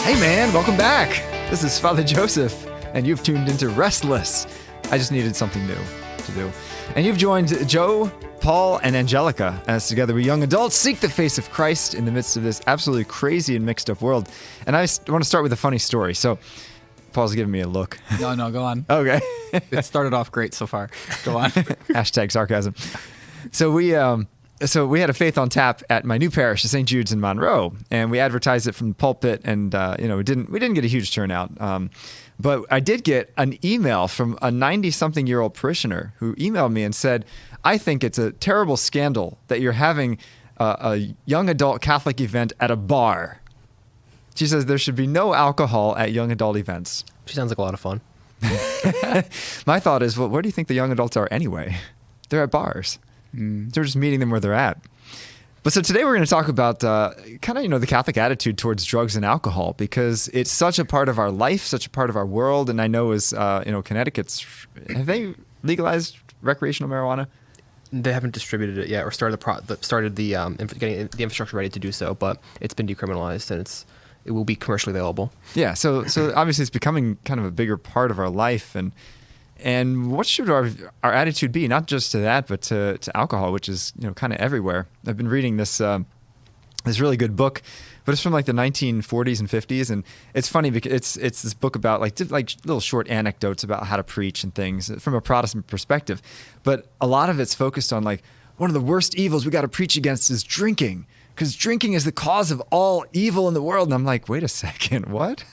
Hey man, welcome back. This is Father Joseph, and you've tuned into Restless. I just needed something new to do. And you've joined Joe, Paul, and Angelica as together we young adults seek the face of Christ in the midst of this absolutely crazy and mixed up world. And I want to start with a funny story. So, Paul's giving me a look. No, go on. Okay. It started off great so far. Go on. Hashtag sarcasm. So we had a Faith on Tap at my new parish, St. Jude's in Monroe, and we advertised it from the pulpit, and we didn't get a huge turnout. But I did get an email from a 90-something-year-old parishioner who emailed me and said, I think it's a terrible scandal that you're having a young adult Catholic event at a bar. She says there should be no alcohol at young adult events. She sounds like a lot of fun. My thought is, well, where do you think the young adults are anyway? They're at bars. They're just meeting them where they're at. But so today we're going to talk about the Catholic attitude towards drugs and alcohol, because it's such a part of our life, such a part of our world. And I know Connecticut's, have they legalized recreational marijuana? They haven't distributed it yet or started getting the infrastructure ready to do so, but it's been decriminalized and it will be commercially available. Yeah. So obviously it's becoming kind of a bigger part of our life, and what should our attitude be? Not just to that, but to alcohol, which is kind of everywhere. I've been reading this really good book, but it's from like the 1940s and 50s, and it's funny because it's this book about like little short anecdotes about how to preach and things from a Protestant perspective, but a lot of it's focused on like one of the worst evils we got to preach against is drinking, because drinking is the cause of all evil in the world. And I'm like, wait a second, what?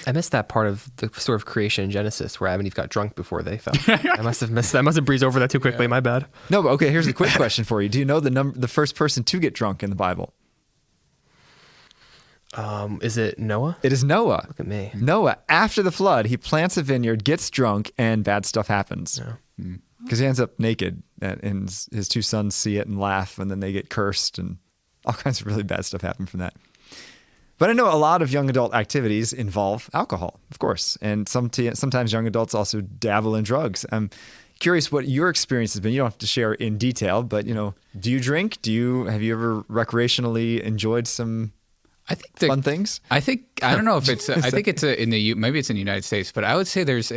I missed that part of the story of creation in Genesis where Adam and Eve got drunk before they fell. I must have breezed over that too quickly. Yeah. My bad. No, but okay, here's a quick question for you. Do you know the first person to get drunk in the Bible? Is it Noah? It is Noah. Look at me. Noah, after the flood, he plants a vineyard, gets drunk, and bad stuff happens. Because he ends up naked, and his two sons see it and laugh, and then they get cursed, and all kinds of really bad stuff happen from that. But I know a lot of young adult activities involve alcohol, of course, and sometimes young adults also dabble in drugs. I'm curious what your experience has been. You don't have to share in detail, but do you drink? Have you ever recreationally enjoyed some fun things? I don't know if it's. I think it's maybe it's in the United States, but I would say there's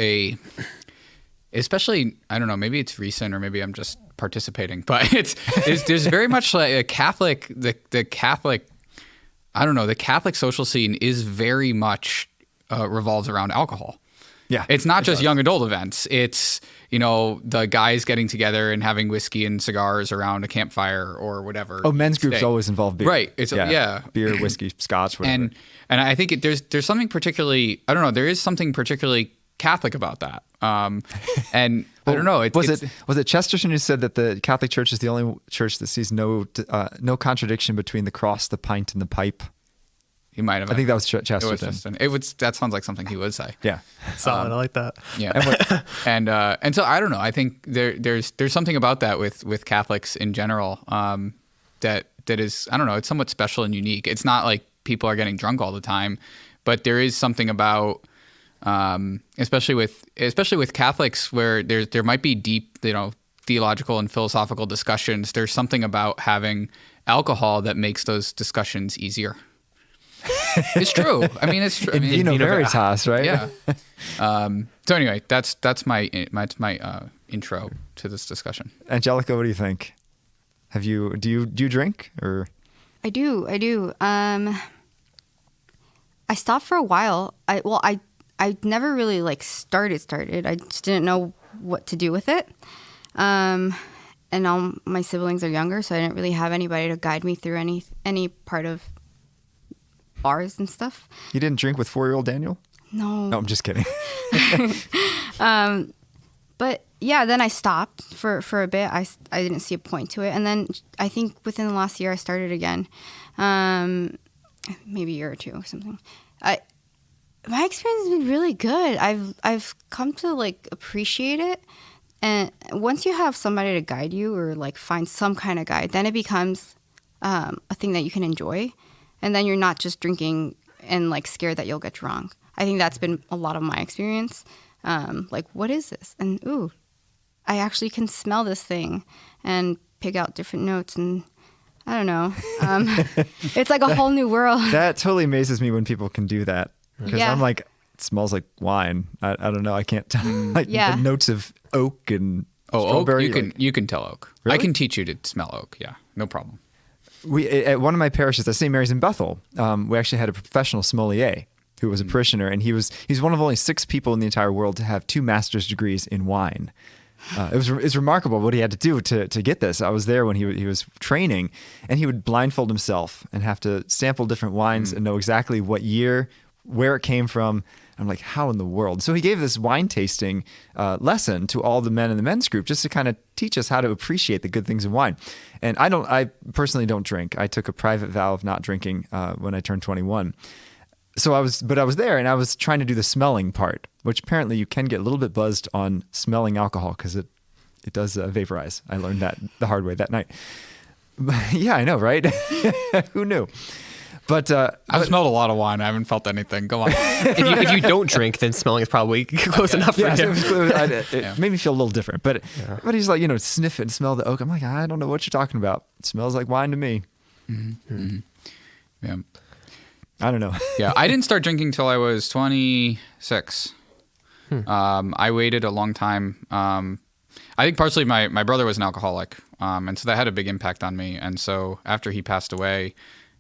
especially, I don't know, maybe it's recent or maybe I'm just participating, but there's very much like a Catholic, the Catholic. I don't know. The Catholic social scene is very much revolves around alcohol. Yeah, it's not just young adult events. It's the guys getting together and having whiskey and cigars around a campfire or whatever. Oh, men's groups always involve beer. Right. It's beer, whiskey, scotch, whatever. And I think there's something particularly, I don't know. There is something particularly Catholic about that. And well, I don't know. Was it Chesterton who said that the Catholic Church is the only church that sees no contradiction between the cross, the pint, and the pipe? He might have. I think that was Chesterton. That sounds like something he would say. Yeah, solid. I like that. Yeah, and so I don't know. I think there's something about that with Catholics in general that is, I don't know. It's somewhat special and unique. It's not like people are getting drunk all the time, but there is something about. Especially with Catholics, where there might be deep, theological and philosophical discussions. There's something about having alcohol that makes those discussions easier. It's true. I mean, it's true. In vino veritas, right? Yeah. So anyway, that's my intro to this discussion. Angelica, what do you think? Do you drink or? I do. I stopped for a while. I never really started. I just didn't know what to do with it. And all my siblings are younger, so I didn't really have anybody to guide me through any part of bars and stuff. You didn't drink with 4-year-old Daniel? No. No, I'm just kidding. But yeah, then I stopped for a bit. I didn't see a point to it. And then I think within the last year I started again. Maybe a year or two or something. My experience has been really good. I've come to appreciate it, and once you have somebody to guide you or find some kind of guide, then it becomes a thing that you can enjoy, and then you're not just drinking and scared that you'll get drunk. I think that's been a lot of my experience. What is this? And I actually can smell this thing and pick out different notes, and I don't know. It's like a whole new world. That totally amazes me when people can do that. Because Yeah. I'm like, it smells like wine. I don't know. I can't tell. Like Yeah. the notes of oak and Oh, oak. strawberry. You can tell oak. Really? I can teach you to smell oak. Yeah, no problem. We at one of my parishes at St. Mary's in Bethel, we actually had a professional sommelier who was a parishioner, and he's one of only 6 people in the entire world to have 2 master's degrees in wine. It's remarkable what he had to do to get this. I was there when he was training, and he would blindfold himself and have to sample different wines and know exactly what year, where it came from. I'm like, how in the world? So he gave this wine tasting lesson to all the men in the men's group just to kind of teach us how to appreciate the good things in wine. And I personally don't drink. I took a private vow of not drinking when I turned 21. So I was there and I was trying to do the smelling part, which apparently you can get a little bit buzzed on smelling alcohol because it does vaporize. I learned that the hard way that night. Yeah, I know, right? Who knew? But I've smelled a lot of wine. I haven't felt anything. Go on. If you don't drink, then smelling is probably close enough for yeah, you. it made me feel a little different. But he's like, sniff it and smell the oak. I'm like, I don't know what you're talking about. It smells like wine to me. Yeah. I don't know. Yeah, I didn't start drinking till I was 26. I waited a long time. I think partially my brother was an alcoholic, and so that had a big impact on me. And so after he passed away,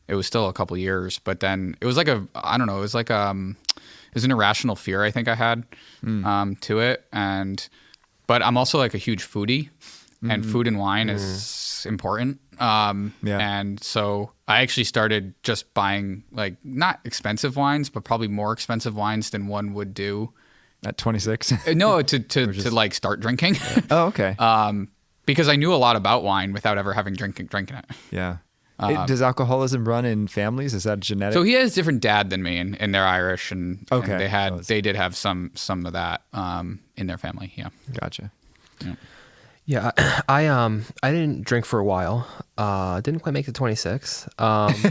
it was still a couple years. But then it was like I don't know, it was like it was an irrational fear I think I had to it. But I'm also like a huge foodie, and food and wine is important. And so I actually started just buying like not expensive wines, but probably more expensive wines than one would do At 26? No, to like start drinking. Oh, okay. Because I knew a lot about wine without ever having drinking it. Yeah. Does alcoholism run in families? Is that genetic? So he has a different dad than me, and they're Irish, and Okay. they did have some of that in their family. Yeah. Gotcha. Yeah, I didn't drink for a while. Didn't quite make it to 26. But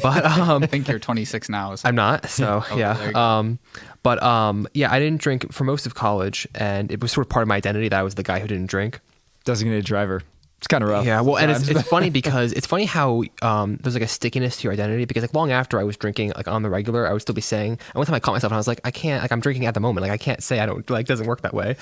I think you're 26 now. So. I'm not. So Oh, there you yeah. Yeah, I didn't drink for most of college, and it was sort of part of my identity that I was the guy who didn't drink. Designated driver. It's kind of rough. Yeah, well, and it's funny because it's funny how there's like a stickiness to your identity, because like long after I was drinking like on the regular, I would still be saying, and one time I caught myself and I was like, I can't, like I'm drinking at the moment, like I can't say I don't, like it doesn't work that way.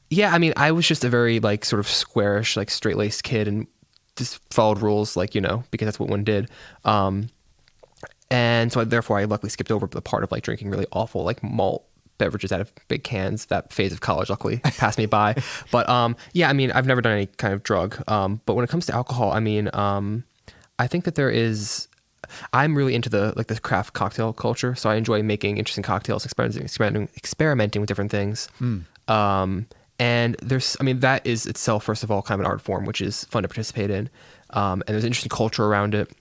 Yeah, I mean, I was just a very like sort of squarish, like straight-laced kid and just followed rules, like, because that's what one did. And so therefore I luckily skipped over the part of like drinking really awful like malt beverages out of big cans. That phase of college luckily passed me by. But yeah, I mean, I've never done any kind of drug. But when it comes to alcohol, I mean, I think that I'm really into the craft cocktail culture. So I enjoy making interesting cocktails, experimenting with different things. And that is itself, first of all, kind of an art form, which is fun to participate in. And there's interesting culture around it.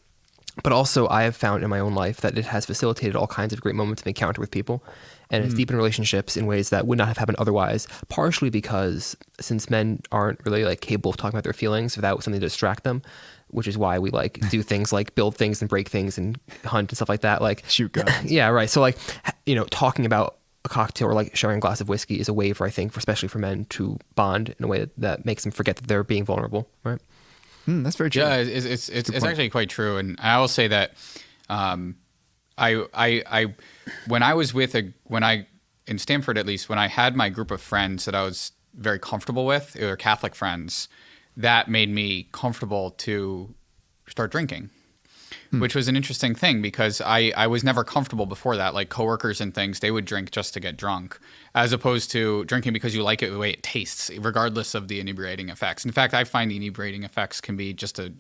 But also I have found in my own life that it has facilitated all kinds of great moments of encounter with people. And it's deepened relationships in ways that would not have happened otherwise, partially because since men aren't really like capable of talking about their feelings without something to distract them, which is why we like do things like build things and break things and hunt and stuff like that. Like shoot guns. Yeah, right. So like, talking about a cocktail or like sharing a glass of whiskey is a way for, I think, especially for men to bond in a way that makes them forget that they're being vulnerable. Right. That's very true. Yeah, it's actually quite true, and I will say that I when I was in Stanford, at least when I had my group of friends that I was very comfortable with, they were Catholic friends, that made me comfortable to start drinking. Which was an interesting thing because I was never comfortable before that. Like coworkers and things, they would drink just to get drunk, as opposed to drinking because you like it the way it tastes, regardless of the inebriating effects. In fact, I find the inebriating effects can be just a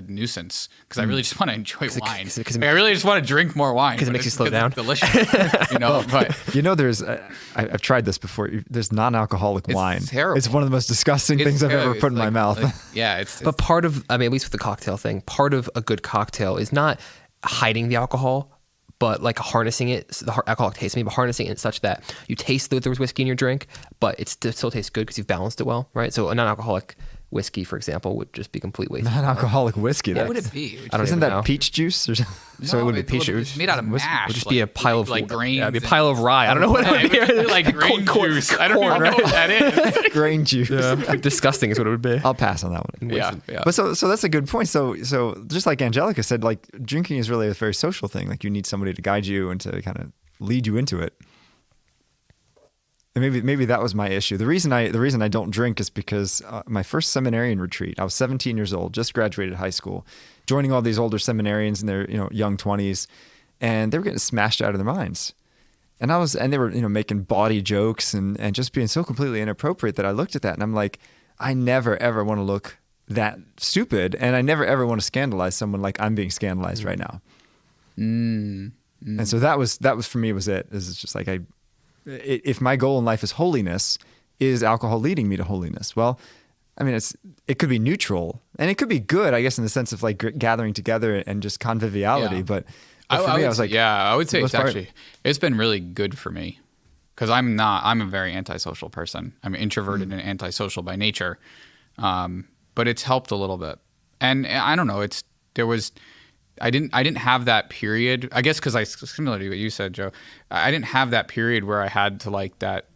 nuisance because I really just want to enjoy wine. I really just want to drink more wine because it makes you slow down. It's delicious, But there's I've tried this before. There's non-alcoholic wine. Terrible. It's one of the most disgusting things I've ever put in my mouth. But part of, at least with the cocktail thing, part of a good cocktail is not hiding the alcohol, but like harnessing it, so the alcoholic taste me, but harnessing it such that you taste that there was whiskey in your drink, but it still tastes good because you've balanced it well, right? So a non-alcoholic whiskey, for example, would just be complete waste. Non-alcoholic whiskey. What would That's- it be? I don't Isn't even that know. peach juice or something? So it would be peach It's juice. made out of mash. It would just be a pile of like grains. Yeah, it'd be a pile of rye. I don't know what it would be. Like grain juice. I don't even know what that is. Grain juice. Disgusting is what it would be. I'll pass on that one. Yeah, yeah. But so that's a good point. So just like Angelica said, like drinking is really a very social thing. Like you need somebody to guide you and to kind of lead you into it. And maybe that was my issue. The reason I don't drink is because my first seminarian retreat, I was 17 years old, just graduated high school, joining all these older seminarians in their young 20s, and they were getting smashed out of their minds. And they were making bawdy jokes and just being so completely inappropriate that I looked at that and I'm like, I never ever want to look that stupid, and I never ever want to scandalize someone like I'm being scandalized right now. And so that was for me was it. It's just like if my goal in life is holiness, is alcohol leading me to holiness? Well, I mean, it could be neutral and it could be good, I guess, in the sense of like gathering together and just conviviality. Yeah. But for me, I was like, I would say most it's been really good for me because I'm a very antisocial person. I'm introverted and antisocial by nature. But it's helped a little bit. And I don't know, I didn't have that period, I guess, because similar to what you said, Joe, I didn't have that period where I had to like that,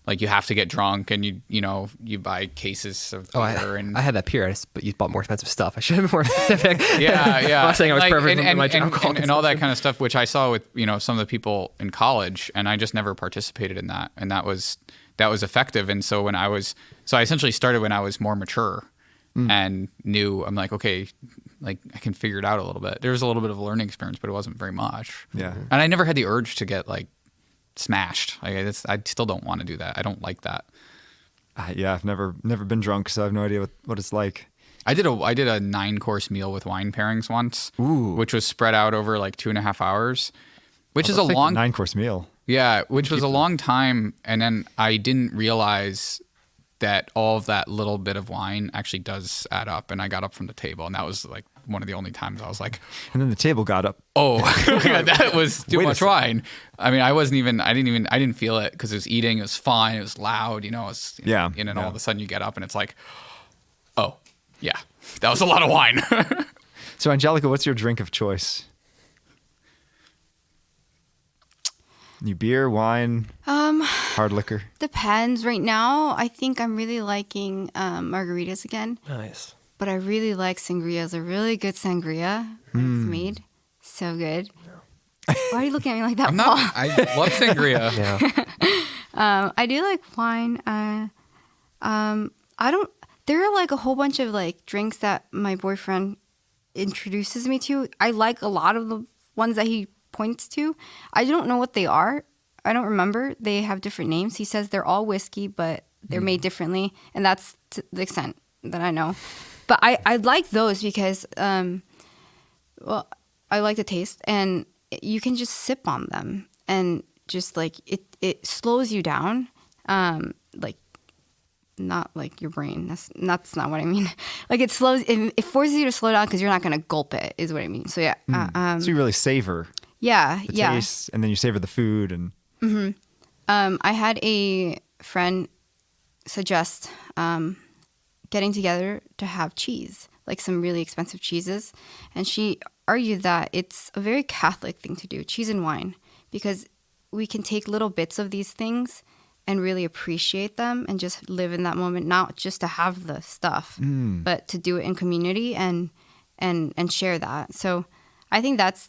like you have to get drunk and you buy cases of beer. I had that period, but you bought more expensive stuff. I should have been more specific. Yeah. I'm not saying I was perfect and, with my alcohol and all that kind of stuff, which I saw with some of the people in college, and I just never participated in that, and that was effective. And so I essentially started when I was more mature and knew, I'm like, okay, like I can figure it out a little bit. There was a little bit of a learning experience, but it wasn't very much. Yeah. And I never had the urge to get like smashed. I still don't want to do that. I don't like that. yeah, I've never been drunk, so I have no idea what it's like. I did a 9-course meal with wine pairings once, which was spread out over like 2.5 hours, which is a That's like long 9-course meal. Yeah, which was a long time, and then I didn't realize that all of that little bit of wine actually does add up, and I got up from the table, and that was like one of the only times I was like, And then the table got up. oh, that was too Wait a much second. wine. I mean, I didn't feel it because it was eating, it was fine, it was loud, it was, Yeah, and then all yeah. of a sudden you get up and it's like, oh, yeah, that was a lot of wine. So Angelica, what's your drink of choice? You beer, wine, hard liquor. Depends. Right now, I think I'm really liking margaritas again. Nice. But I really like sangrias. A really good sangria when it's made. So good. Why are you looking at me like that, Paul? I love sangria. Yeah. I do like wine. There are like a whole bunch of like drinks that my boyfriend introduces me to. I like a lot of the ones that he points to. I don't know what they are. I don't remember. They have different names. He says they're all whiskey, but they're made differently. And that's to the extent that I know. But I like those because, I like the taste. And you can just sip on them. And just like, it slows you down. Like, not like your brain. That's not what I mean. Like it forces you to slow down because you're not going to gulp it, is what I mean. So yeah. So you really savor Yeah, the yeah. taste, and then you savor the food. And I had a friend suggest getting together to have cheese, like some really expensive cheeses. And she argued that it's a very Catholic thing to do, cheese and wine, because we can take little bits of these things and really appreciate them and just live in that moment, not just to have the stuff, but to do it in community and share that. So I think that's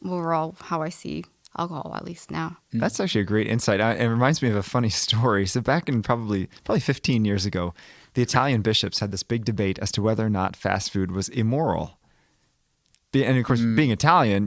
overall how I see alcohol, at least now. that's actually a great insight. It reminds me of a funny story. So back in probably 15 years ago, the Italian bishops had this big debate as to whether or not fast food was immoral. And of course, being Italian,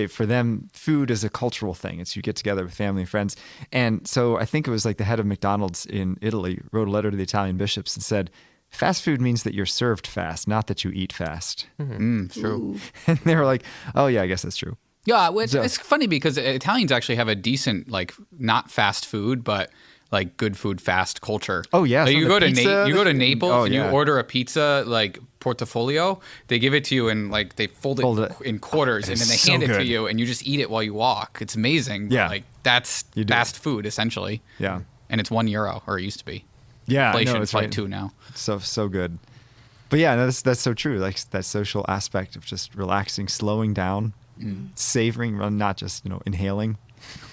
for them, food is a cultural thing. It's you get together with family and friends. And so I think it was like the head of McDonald's in Italy wrote a letter to the Italian bishops and said, fast food means that you're served fast, not that you eat fast. True. And they were like, oh yeah, I guess that's true. Yeah, it's funny because Italians actually have a decent, like, not fast food, but like good food fast culture. Oh yeah, like, so you the go to pizza, you go to Naples oh, and yeah. you order a pizza like portfolio. They give it to you and like they fold it in quarters and then they so hand it to good. you and you just eat it while you walk. It's amazing. Yeah. Like that's You do. fast food essentially. Yeah. And it's €1, or it used to be. Yeah, Inflation, no, it's like 2 now. So good. But yeah, no, that's so true. Like that social aspect of just relaxing, slowing down, savoring, not just inhaling.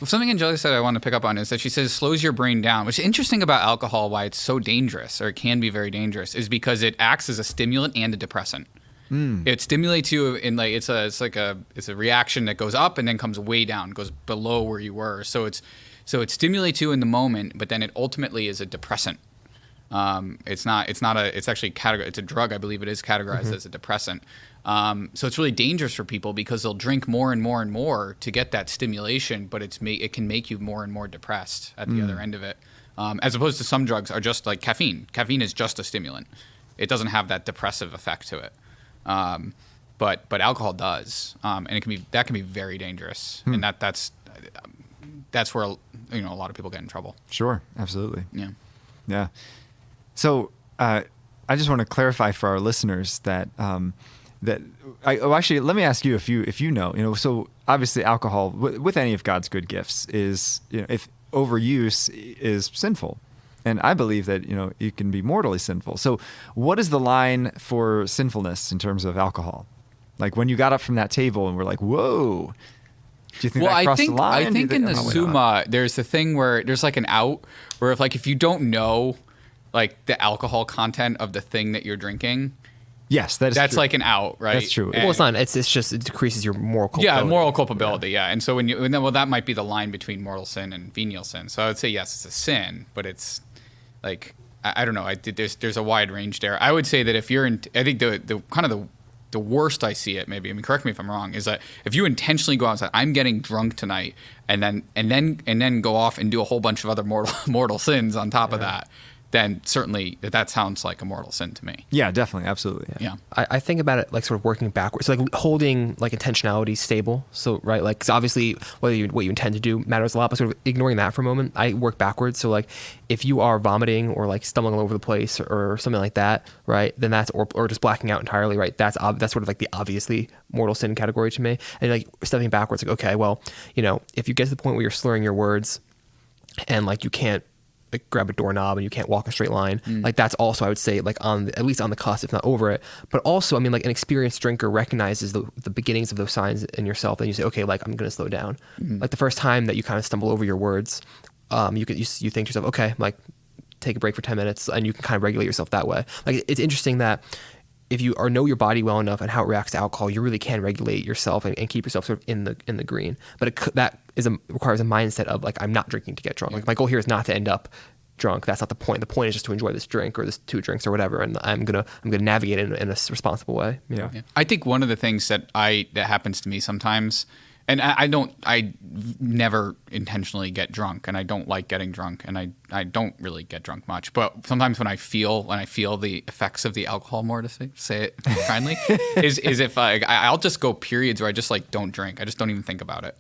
Something Angelica said I want to pick up on is that she says slows your brain down, which is interesting about alcohol, why it's so dangerous, or it can be very dangerous, is because it acts as a stimulant and a depressant. It stimulates you in like it's a reaction that goes up and then comes way down, goes below where you were. So it stimulates you in the moment, but then it ultimately is a depressant. It's a drug. I believe it is categorized as a depressant. So it's really dangerous for people because they'll drink more and more and more to get that stimulation, but it can make you more and more depressed at the other end of it. As opposed to some drugs are just like caffeine. Caffeine is just a stimulant. It doesn't have that depressive effect to it. But alcohol does, and that can be very dangerous, and that's where a lot of people get in trouble. Sure, absolutely. Yeah. So I just want to clarify for our listeners that actually let me ask you if you know. So obviously alcohol with any of God's good gifts is if overuse is sinful. And I believe that, you can be mortally sinful. So what is the line for sinfulness in terms of alcohol? Like when you got up from that table and we're like, whoa, do you think that crossed the line? I think in the Summa, there's a thing where there's like an out where if you don't know like the alcohol content of the thing that you're drinking, yes, that's true. Like an out, right? That's true. Well, it's not. It's just it decreases your moral culpability. Yeah, moral culpability. Yeah, and so that might be the line between mortal sin and venial sin. So I would say yes, it's a sin, but it's like I don't know. There's a wide range there. I would say that if you're I think the kind of the worst I see it, maybe, I mean, correct me if I'm wrong, is that if you intentionally go outside, I'm getting drunk tonight, and then go off and do a whole bunch of other mortal sins on top of that, then certainly that sounds like a mortal sin to me. Yeah, definitely, absolutely. Yeah. I think about it like sort of working backwards, so like holding like intentionality stable. So right, like 'cause obviously what you intend to do matters a lot, but sort of ignoring that for a moment, I work backwards. So like if you are vomiting or like stumbling all over the place or something like that, right, then that's or just blacking out entirely, right? That's sort of like the obviously mortal sin category to me. And like stepping backwards, like okay, well, if you get to the point where you're slurring your words and like you can't like grab a doorknob and you can't walk a straight line, like that's also, I would say, like at least on the cusp, if not over it. But also, I mean, like an experienced drinker recognizes the beginnings of those signs in yourself, and you say, okay, like I'm going to slow down. Like the first time that you kind of stumble over your words, you think to yourself, okay, like take a break for 10 minutes, and you can kind of regulate yourself that way. Like it's interesting that if you know your body well enough and how it reacts to alcohol, you really can regulate yourself and keep yourself sort of in the green. But that requires a mindset of like, I'm not drinking to get drunk. Like my goal here is not to end up drunk. That's not the point. The point is just to enjoy this drink or this 2 drinks or whatever, and I'm gonna navigate it in a responsible way. Yeah. I think one of the things that happens to me sometimes, and I never intentionally get drunk, and I don't like getting drunk, and I don't really get drunk much. But sometimes when I feel the effects of the alcohol, more to say it kindly, is if I'll just go periods where I just like don't drink. I just don't even think about it.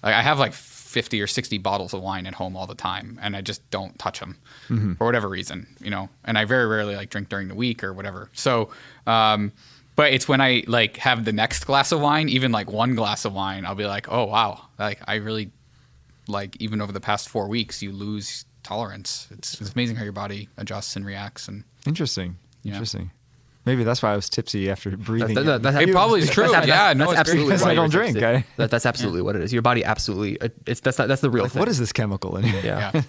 Like I have like 50 or 60 bottles of wine at home all the time, and I just don't touch them for whatever reason, and I very rarely like drink during the week or whatever. So, but it's when I like have the next glass of wine, even like one glass of wine, I'll be like, oh wow, like I really like, even over the past 4 weeks, you lose tolerance. It's amazing how your body adjusts and reacts. And Interesting. Maybe that's why I was tipsy after breathing. It probably is true. That's absolutely why I don't drink. That's absolutely what it is. Your body absolutely. That's the real thing. What is this chemical in here? Yeah.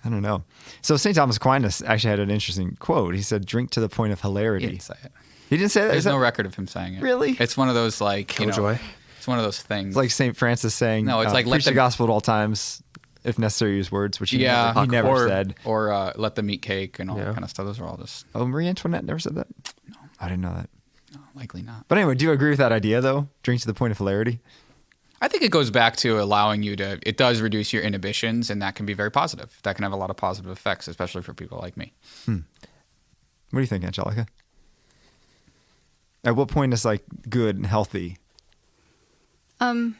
I don't know. So St. Thomas Aquinas actually had an interesting quote. He said, "Drink to the point of hilarity." He didn't say it. He didn't say that? There's no record of him saying it. Really? It's one of those like Killjoy. It's one of those things. It's like St. Francis saying, No, it's like preach the gospel at all times, if necessary, use words, which he never said. Or let them eat cake and all that kind of stuff. Those are all just... Oh, Marie Antoinette never said that? No. I didn't know that. No, likely not. But anyway, do you agree with that idea, though? Drink to the point of hilarity? I think it goes back to allowing you to... It does reduce your inhibitions, and that can be very positive. That can have a lot of positive effects, especially for people like me. What do you think, Angelica? At what point is like good and healthy? I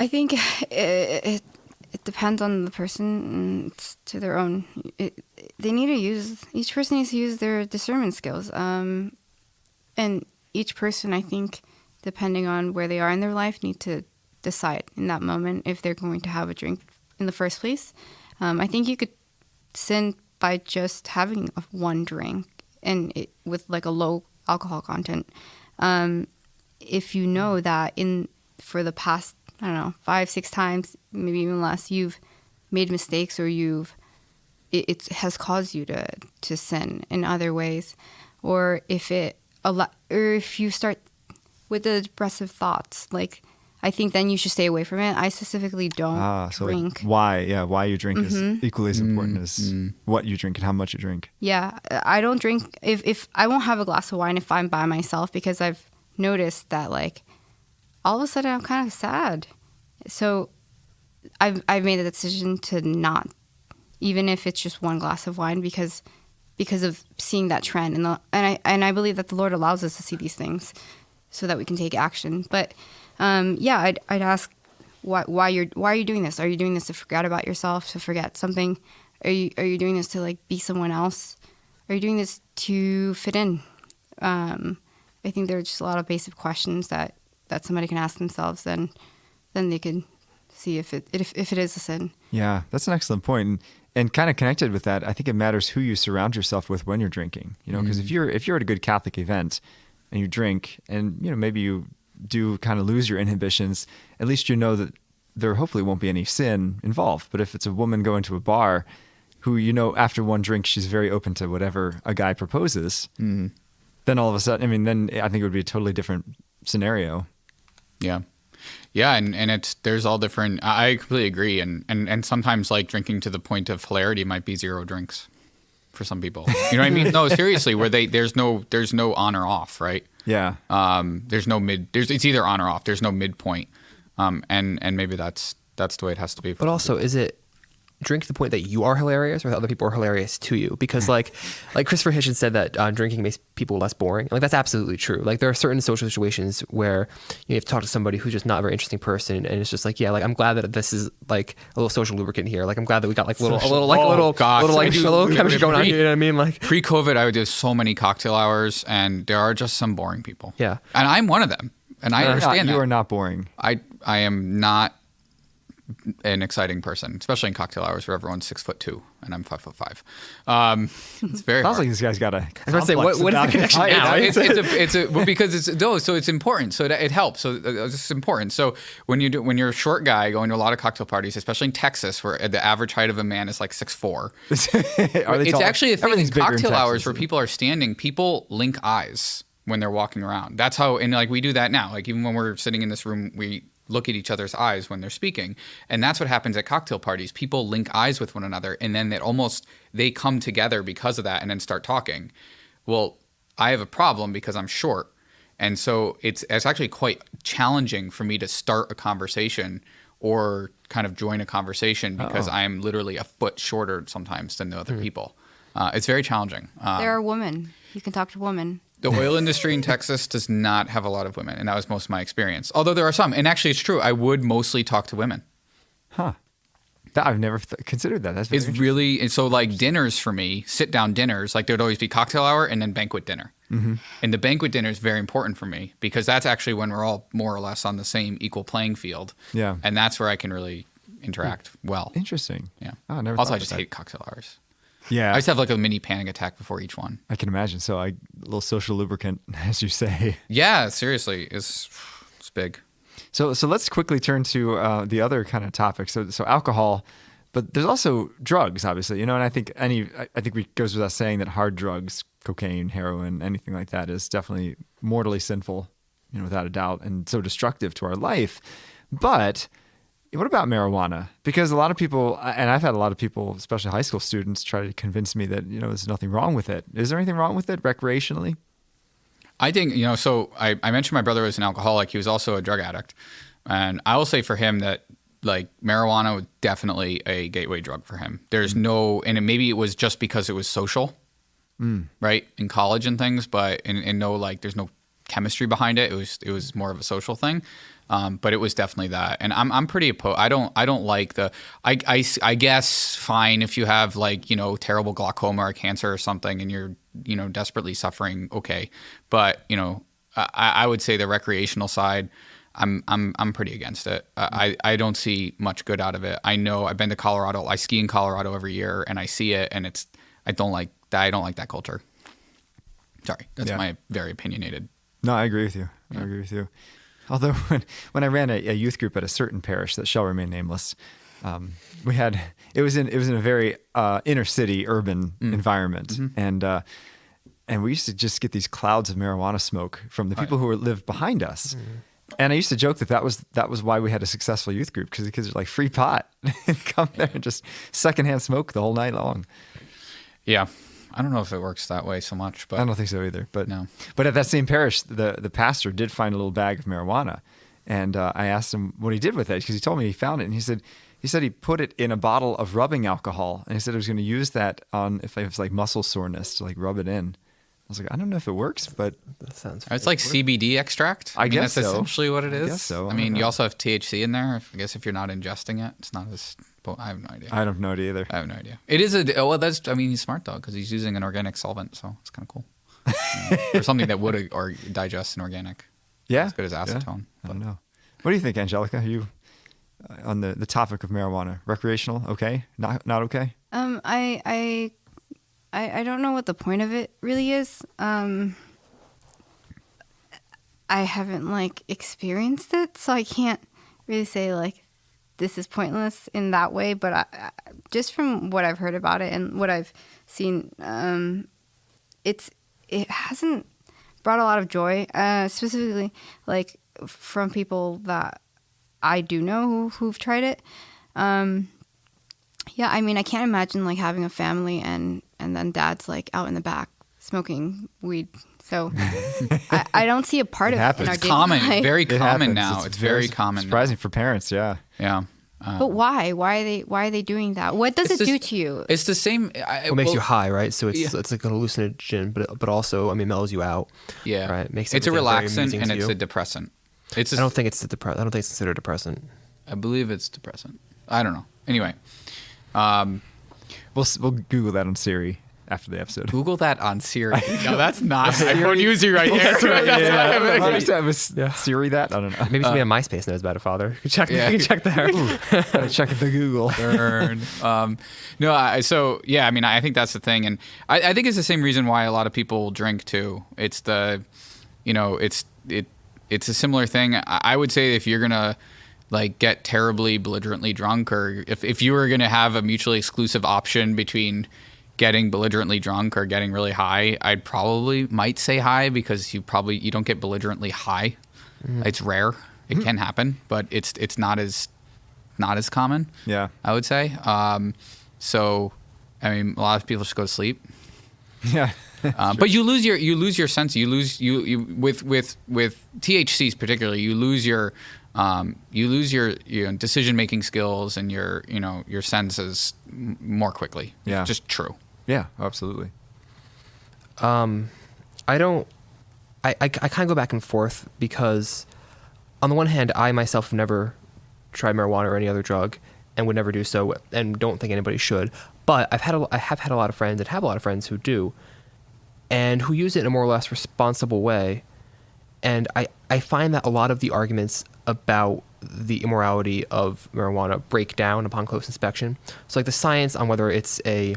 think it depends on the person, and it's to their own. Each person needs to use their discernment skills. And each person, I think, depending on where they are in their life, need to decide in that moment if they're going to have a drink in the first place. I think you could sin by just having one drink and with like a low alcohol content. If you know that for the past, I don't know, 5-6 times, maybe even less, you've made mistakes or it has caused you to sin in other ways, or if you start with the depressive thoughts, like, I think then you should stay away from it. I specifically don't drink. So why you drink is equally as important as what you drink and how much you drink. Yeah, I don't drink. If I won't have a glass of wine if I'm by myself, because I've noticed that, like, all of a sudden I'm kind of sad. So I've made the decision to not, even if it's just one glass of wine, because of seeing that trend, and I believe that the Lord allows us to see these things so that we can take action. But I'd ask why are you doing this? Are you doing this to forget about yourself, to forget something? Are you doing this to, like, be someone else? Are you doing this to fit in? I think there are just a lot of basic questions that somebody can ask themselves. Then they can see if it is a sin. Yeah, that's an excellent point. And kind of connected with that, I think it matters who you surround yourself with when you're drinking. You know, because if you're at a good Catholic event and you drink, and maybe you do kind of lose your inhibitions, at least you know that there hopefully won't be any sin involved. But if it's a woman going to a bar who, after one drink, she's very open to whatever a guy proposes, then all of a sudden, then I think it would be a totally different scenario. Yeah. Yeah, and there's all different. I completely agree, and sometimes, like, drinking to the point of hilarity might be 0 drinks for some people. You know what I mean? No, seriously, where there's no on or off, right? Yeah. There's no mid. It's either on or off. There's no midpoint. And maybe that's the way it has to be. But also, is it drink to the point that you are hilarious or that other people are hilarious to you? Because like Christopher Hitchens said that drinking makes people less boring. Like, that's absolutely true. Like, there are certain social situations where you have to talk to somebody who's just not a very interesting person, and it's just like, yeah, like, I'm glad that this is like a little social lubricant here. Like, I'm glad that we got like a little chemistry going on here. You know what I mean? Like, pre-COVID, I would do so many cocktail hours, and there are just some boring people. Yeah, and I'm one of them, and I understand that. You are not boring. I am not an exciting person, especially in cocktail hours where everyone's 6'2" and I'm 5'5". It's very Sounds hard. like this guy's got a. I was gonna say, what is the connection now? Because it's important. So it helps. So it's important. So when you're a short guy going to a lot of cocktail parties, especially in Texas, where the average height of a man is like 6'4", it's actually a thing in cocktail hours where people are standing. People link eyes when they're walking around. That's how, and like we do that now. Like, even when we're sitting in this room, we look at each other's eyes when they're speaking. And that's what happens at cocktail parties. People link eyes with one another, and then they come together because of that and then start talking. Well, I have a problem because I'm short. And so it's actually quite challenging for me to start a conversation or kind of join a conversation because I'm literally a foot shorter sometimes than the other people. It's very challenging. There are women. You can talk to women. The oil industry in Texas does not have a lot of women, and that was most of my experience. Although there are some, and actually it's true. I would mostly talk to women. Huh. I've never considered that. That's it's really, and so like dinners for me, sit-down dinners, like there'd always be cocktail hour and then banquet dinner. Mm-hmm. And the banquet dinner is very important for me because that's actually when we're all more or less on the same equal playing field. Yeah. And that's where I can really interact well. Interesting. Yeah. Oh, never also, I just hate cocktail hours. Yeah. I just have like a mini panic attack before each one. I can imagine. So a little social lubricant, as you say. Yeah, seriously. It's big. So let's quickly turn to the other kind of topic. So alcohol, but there's also drugs, obviously, and I think it goes without saying that hard drugs, cocaine, heroin, anything like that is definitely mortally sinful, without a doubt, and so destructive to our life. But what about marijuana? Because a lot of people, and I've had a lot of people, especially high school students, try to convince me that, there's nothing wrong with it. Is there anything wrong with it recreationally? I think, so I mentioned my brother was an alcoholic. He was also a drug addict. And I will say for him that, like, marijuana was definitely a gateway drug for him. There's maybe it was just because it was social, right, in college and things, but there's no chemistry behind it. It was more of a social thing. But it was definitely that, and I'm pretty opposed. I don't like I guess fine if you have like terrible glaucoma or cancer or something and you're desperately suffering, okay, but I would say the recreational side, I'm pretty against it. I don't see much good out of it. I know I've been to Colorado. I ski in Colorado every year, and I see it, and it's I don't like that culture. Sorry, that's Yeah. my very opinionated. No, I agree with you. I agree with you. Although when I ran a youth group at a certain parish that shall remain nameless, it was in a very inner city urban environment, and we used to just get these clouds of marijuana smoke from the people who lived behind us. And I used to joke that was why we had a successful youth group, because it's like free pot. Come there and just secondhand smoke the whole night long. Yeah, I don't know if it works that way so much, but I don't think so either. But No. But at that same parish, the pastor did find a little bag of marijuana, and I asked him what he did with it, because he told me he found it, and he said he put it in a bottle of rubbing alcohol, and he said he was going to use that on if it was like muscle soreness to like rub it in. I was like, I don't know if it works, but That sounds. it's like CBD extract. I mean, guess that's so. essentially what it is. guess so. I I mean, don't you know. also have THC in there. I guess if you're not ingesting it, it's not as. Well, I have no idea. I don't know it either. I have no idea. It is I mean, he's smart though, because he's using an organic solvent, so it's kind of cool. Or something that would or digest an organic. Yeah, As good as acetone. I don't know. What do you think, Angelica? Are you on the topic of marijuana? Recreational? Okay? Not okay? I don't know what the point of it really is. I haven't like experienced it, so I can't really say like this is pointless in that way. But I just from what I've heard about it and what I've seen, it hasn't brought a lot of joy, specifically like from people that I do know who've tried it. Yeah, I mean, I can't imagine like having a family and then dad's like out in the back smoking weed. So I don't see a part of it in our It's daily common, life. very It common happens. now. It's very common. Surprising for parents, yeah. Now. Yeah. But why? Why are they doing that? What does It's it do just- to you? It's the same. What makes you high, right? So it's Yeah. it's like a hallucinogen, but also I mean mellows you out. Yeah. Right. Makes it's a everything very relaxant amusing and to it's you. a depressant. It's I don't think it's I don't think it's considered a depressant. I believe it's depressant. I don't know. Anyway, We'll Google that on Siri after the episode. Google that on Siri. No, that's not iPhone user right there. I understand. Was Yeah. Siri that? I don't know. Maybe somebody on MySpace knows about it, Father. You can check. Yeah. You can check there. Gotta check the Google. Burn. So yeah, I mean, I think that's the thing, and I think it's the same reason why a lot of people drink too. It's it's a similar thing. I would say if you're gonna like get terribly belligerently drunk, or if you were gonna have a mutually exclusive option between getting belligerently drunk or getting really high, I'd probably might say high, because you don't get belligerently high. It's rare. It can happen, but it's not as common. Yeah. I would say. So, I mean, a lot of people just go to sleep. Yeah. But you lose your sense. You lose with THCs particularly. You lose your decision making skills and your senses more quickly. Yeah. It's just true. Yeah, absolutely. I kind of go back and forth, because on the one hand, I myself have never tried marijuana or any other drug and would never do so, and don't think anybody should. But I have had a lot of friends and have a lot of friends who do, and who use it in a more or less responsible way. And I find that a lot of the arguments about the immorality of marijuana break down upon close inspection. So like the science on whether it's a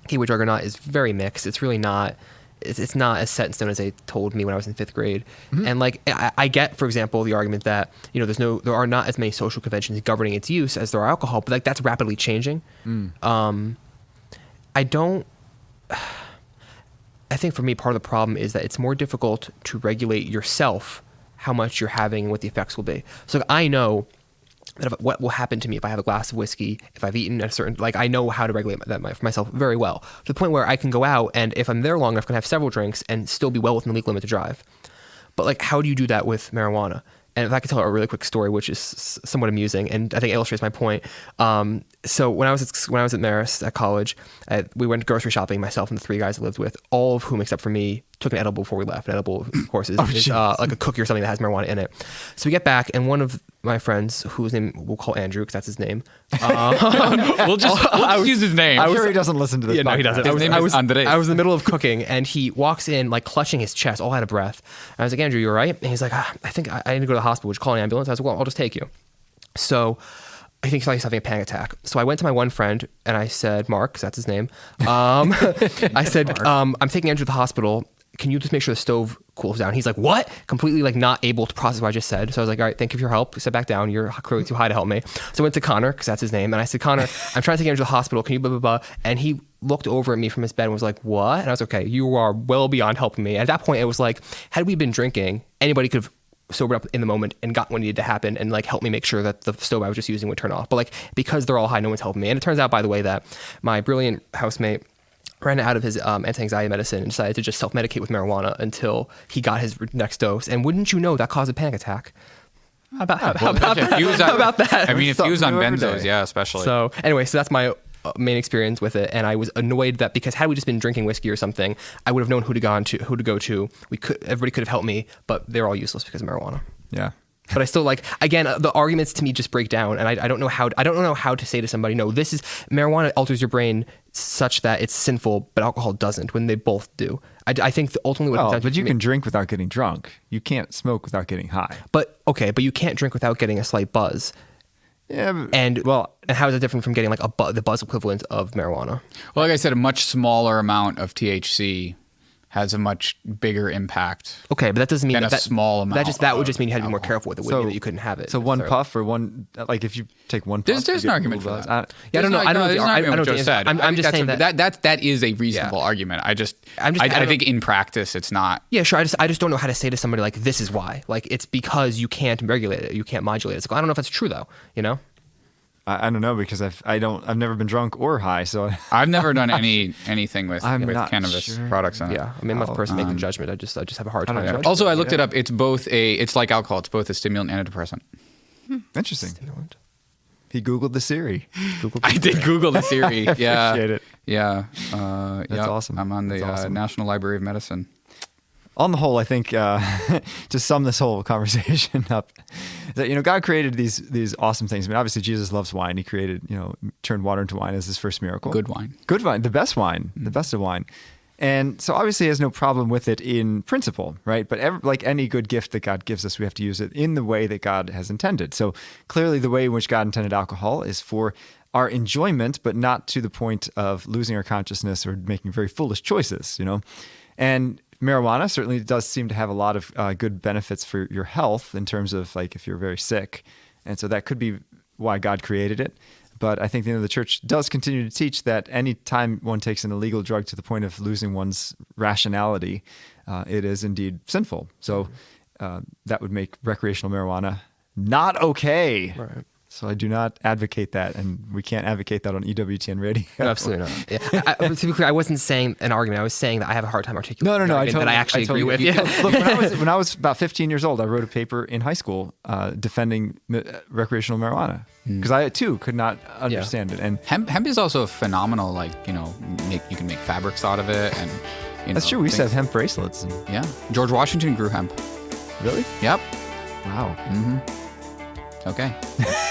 gateway drug or not is very mixed. It's really not. It's not as set in stone as they told me when I was in 5th grade. And like I get, for example, the argument that there are not as many social conventions governing its use as there are alcohol, but like that's rapidly changing. I think for me, part of the problem is that it's more difficult to regulate yourself how much you're having and what the effects will be. So like, I know that what will happen to me if I have a glass of whiskey, if I've eaten a certain, like I know how to regulate that for myself very well, to the point where I can go out and if I'm there long enough, I can have several drinks and still be well within the legal limit to drive. But like, how do you do that with marijuana? And if I could tell a really quick story, which is somewhat amusing, and I think illustrates my point. So when I was at Marist at college, we went grocery shopping, myself and the 3 guys I lived with, all of whom except for me took an edible before we left. An edible, of course, is like a cookie or something that has marijuana in it. So we get back, and one of my friends, whose name we'll call Andrew because that's his name. We'll just use his name. I'm sure he doesn't listen to this. Yeah, no, he podcast. doesn't. His name is Andres. I was in the middle of cooking, and he walks in, like, clutching his chest, all out of breath. And I was like, Andrew, you all right? And he's like, I think I need to go to the hospital. Would you call an ambulance? I was like, well, I'll just take you. So I think he's having a panic attack. So I went to my one friend and I said, Mark, 'cause that's his name. I said, I'm taking Andrew to the hospital. Can you just make sure the stove cools down? He's like, what? Completely like not able to process what I just said. So I was like, all right, thank you for your help. Sit back down. You're clearly too high to help me. So I went to Connor, because that's his name. And I said, Connor, I'm trying to take Andrew to the hospital. Can you blah, blah, blah. And he looked over at me from his bed and was like, what? And I was like, okay, you are well beyond helping me. At that point, it was like, had we been drinking, anybody could have sobered up in the moment and got what needed to happen and like help me make sure that the stove I was just using would turn off. But like, because they're all high, no one's helping me. And it turns out, by the way, that my brilliant housemate ran out of his anti-anxiety medicine and decided to just self-medicate with marijuana until he got his next dose. And wouldn't you know, that caused a panic attack. How about that? I mean, if he was on Something new every benzos, day. yeah, especially. So anyway, so that's my main experience with it. And I was annoyed that because had we just been drinking whiskey or something, I would have known who to go to. Everybody could have helped me, but they're all useless because of marijuana. Yeah. But I still like, again, the arguments to me just break down, and I don't know how to say to somebody, no, this is marijuana alters your brain such that it's sinful, but alcohol doesn't, when they both do. I think ultimately what But you can drink without getting drunk. You can't smoke without getting high. But you can't drink without getting a slight buzz. Yeah. And how is it different from getting like the buzz equivalent of marijuana? Well, like I said, a much smaller amount of THC has a much bigger impact. Okay, but that doesn't mean than a small amount. That would just mean you had to be more careful with it. Wouldn't mean that you couldn't have it. So one necessarily. puff or one, like if you take one puff. There's you an get argument for buzz. that. Yeah, I don't know. I don't know. There's an argument with what Joe said. I'm just saying that is a reasonable argument. I think in practice it's not. Yeah, sure. I just don't know how to say to somebody like, this is why. Like, it's because you can't regulate it. You can't modulate it. It's like, I don't know if that's true though. You know? I don't know, because I've never been drunk or high, so I've never done anything with cannabis sure. products in it. Yeah. I mean, I'm not the person making the judgment. I just have a hard time. judging. Also, I looked it up. It's like alcohol. It's both a stimulant and a depressant. interesting. He Googled the Siri. I did Google the Siri. Yeah. Appreciate it. Yeah. That's awesome. I'm on the That's awesome. National Library of Medicine. On the whole, I think to sum this whole conversation up, that God created these awesome things. I mean, obviously Jesus loves wine. He created, turned water into wine as his first miracle. Good wine, the best wine, the best of wine. And so obviously he has no problem with it in principle, right? But like any good gift that God gives us, we have to use it in the way that God has intended. So clearly the way in which God intended alcohol is for our enjoyment, but not to the point of losing our consciousness or making very foolish choices, And marijuana certainly does seem to have a lot of good benefits for your health in terms of like if you're very sick. And so that could be why God created it. But I think the church does continue to teach that any time one takes an illegal drug to the point of losing one's rationality, it is indeed sinful. So that would make recreational marijuana not okay. Right. So I do not advocate that, and we can't advocate that on EWTN radio. No, absolutely not. Yeah. To be clear, I wasn't saying an argument. I was saying that I have a hard time articulating. No. I actually agree with. Yeah. Look, when I was about 15 years old, I wrote a paper in high school defending recreational marijuana because I too could not understand it. And hemp is also phenomenal. Like you can make fabrics out of it, and that's true. We used to have hemp bracelets. Yeah, George Washington grew hemp. Really? Yep. Wow. Mm-hmm. Okay.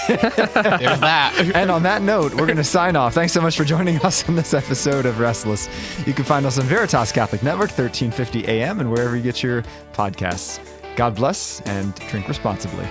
There's that. And on that note, we're going to sign off. Thanks so much for joining us on this episode of Restless. You can find us on Veritas Catholic Network, 1350 AM, and wherever you get your podcasts. God bless and drink responsibly.